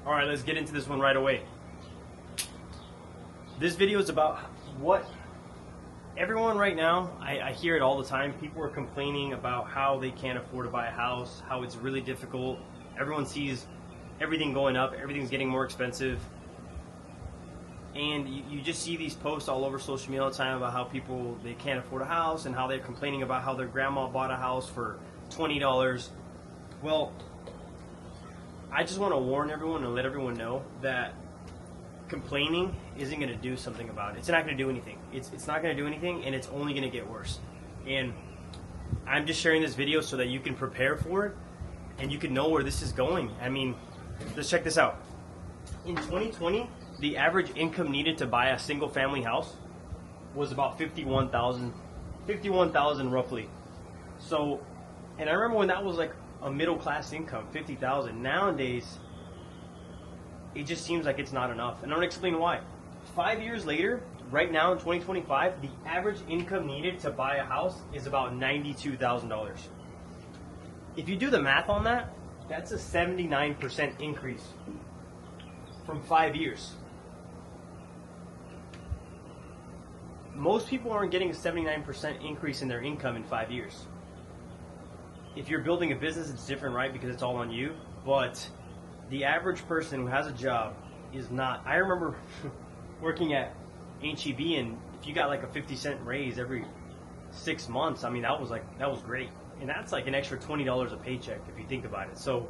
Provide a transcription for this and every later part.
Alright, let's get into this one right away. This video is about what everyone right now, I hear it all the time. People are complaining about how they can't afford to buy a house, how it's really difficult. Everyone sees everything going up, everything's getting more expensive. And you just see these posts all over social media all the time about how people, they can't afford a house and how they're complaining about how their grandma bought a house for $20. Well, I just want to warn everyone and let everyone know that complaining isn't going to do something about it. It's not going to do anything. It's not going to do anything, and it's only going to get worse. And I'm just sharing this video so that you can prepare for it and you can know where this is going. I mean, let's check this out. In 2020, the average income needed to buy a single family house was about $51,000 roughly. So, and I remember when that was like a middle class income, $50,000. Nowadays, it just seems like it's not enough. And I'm gonna explain why. 5 years later, right now in 2025, the average income needed to buy a house is about $92,000. If you do the math on that, that's a 79% increase from 5 years. Most people aren't getting a 79% increase in their income in 5 years. If you're building a business, it's different, right? Because it's all on you. But the average person who has a job is not. I remember working at HEB, and if you got like a 50-cent raise every 6 months, I mean, that was great. And that's like an extra $20 a paycheck if you think about it. So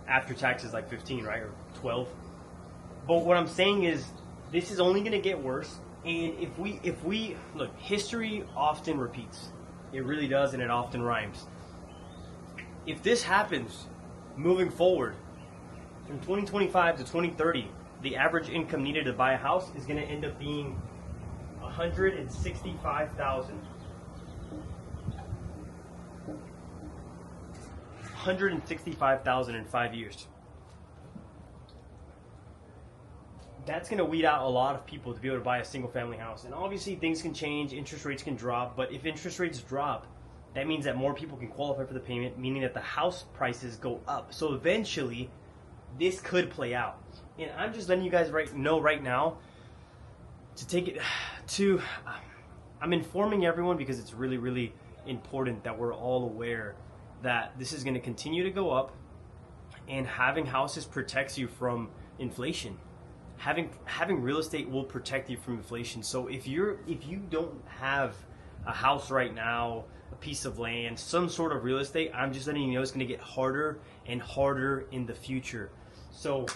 after taxes, like 15, right? Or 12. But what I'm saying is this is only going to get worse. And if we look, history often repeats. It really does, and it often rhymes. If this happens moving forward from 2025 to 2030, the average income needed to buy a house is going to end up being $165,000. $165,000 in 5 years. That's going to weed out a lot of people to be able to buy a single family house. And obviously things can change, interest rates can drop, but if interest rates drop, that means that more people can qualify for the payment, meaning that the house prices go up. So eventually, this could play out. And I'm just letting you guys know right now to take it to, I'm informing everyone because it's really, really important that we're all aware that this is going to continue to go up, and having houses protects you from inflation. Having real estate will protect you from inflation. So if you don't have a house right now, a piece of land, some sort of real estate, I'm just letting you know it's going to get harder and harder in the future. So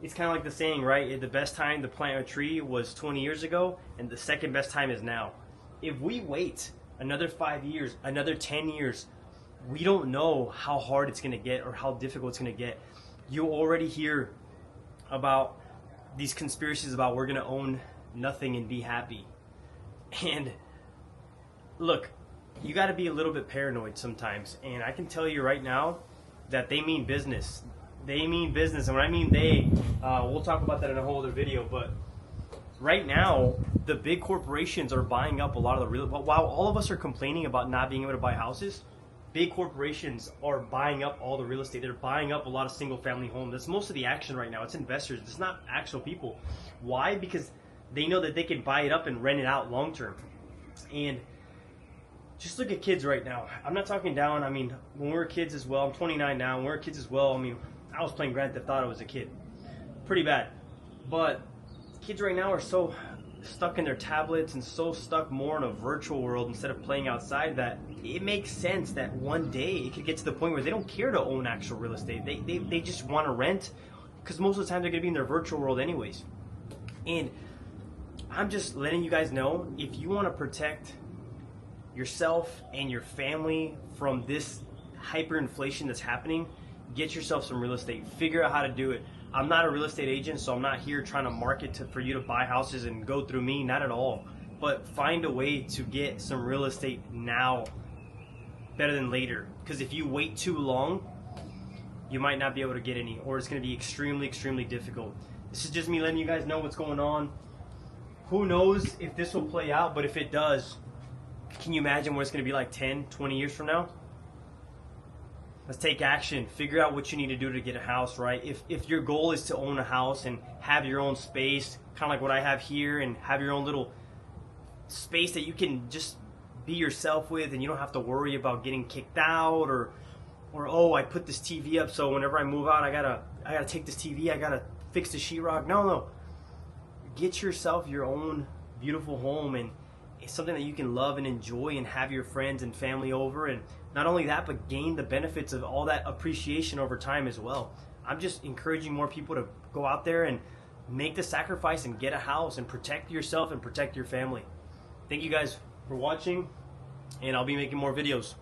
it's kind of like the saying, right? The best time to plant a tree was 20 years ago, and the second best time is now. If we wait another 5 years, another 10 years, we don't know how hard it's going to get or how difficult it's going to get. You already hear about these conspiracies about we're going to own nothing and be happy. And look, you got to be a little bit paranoid sometimes. And I can tell you right now that they mean business. They mean business. And when I mean they, we'll talk about that in a whole other video. But right now, the big corporations are buying up a lot of the real. While all of us are complaining about not being able to buy houses, big corporations are buying up all the real estate. They're buying up a lot of single-family homes. That's most of the action right now. It's investors. It's not actual people. Why? Because they know that they can buy it up and rent it out long-term. And just look at kids right now. I'm not talking down. I mean, when we were kids as well, I'm 29 now. When we were kids as well, I mean, I was playing Grand Theft Auto as a kid. Pretty bad. But kids right now are so stuck in their tablets and so stuck more in a virtual world instead of playing outside that it makes sense that one day it could get to the point where they don't care to own actual real estate. They just want to rent because most of the time they're going to be in their virtual world anyways. And I'm just letting you guys know, if you want to protect yourself and your family from this hyperinflation that's happening, get yourself some real estate. Figure out how to do it. I'm not a real estate agent, so I'm not here trying to market for you to buy houses and go through me, not at all. But find a way to get some real estate now better than later. Because if you wait too long, you might not be able to get any, or it's going to be extremely, extremely difficult. This is just me letting you guys know what's going on. Who knows if this will play out, but if it does, can you imagine what it's going to be like 10, 20 years from now? let's take action. Figure out what you need to do to get a house, right? If your goal is to own a house and have your own space, kind of like what I have here, and have your own little space that you can just be yourself with, and you don't have to worry about getting kicked out, or oh, I put this TV up, so whenever I move out, I gotta take this TV, I gotta fix the sheetrock. No, get yourself your own beautiful home, and it's something that you can love and enjoy and have your friends and family over, and not only that, but gain the benefits of all that appreciation over time as well. I'm just encouraging more people to go out there and make the sacrifice and get a house and protect yourself and protect your family. Thank you guys for watching, and I'll be making more videos.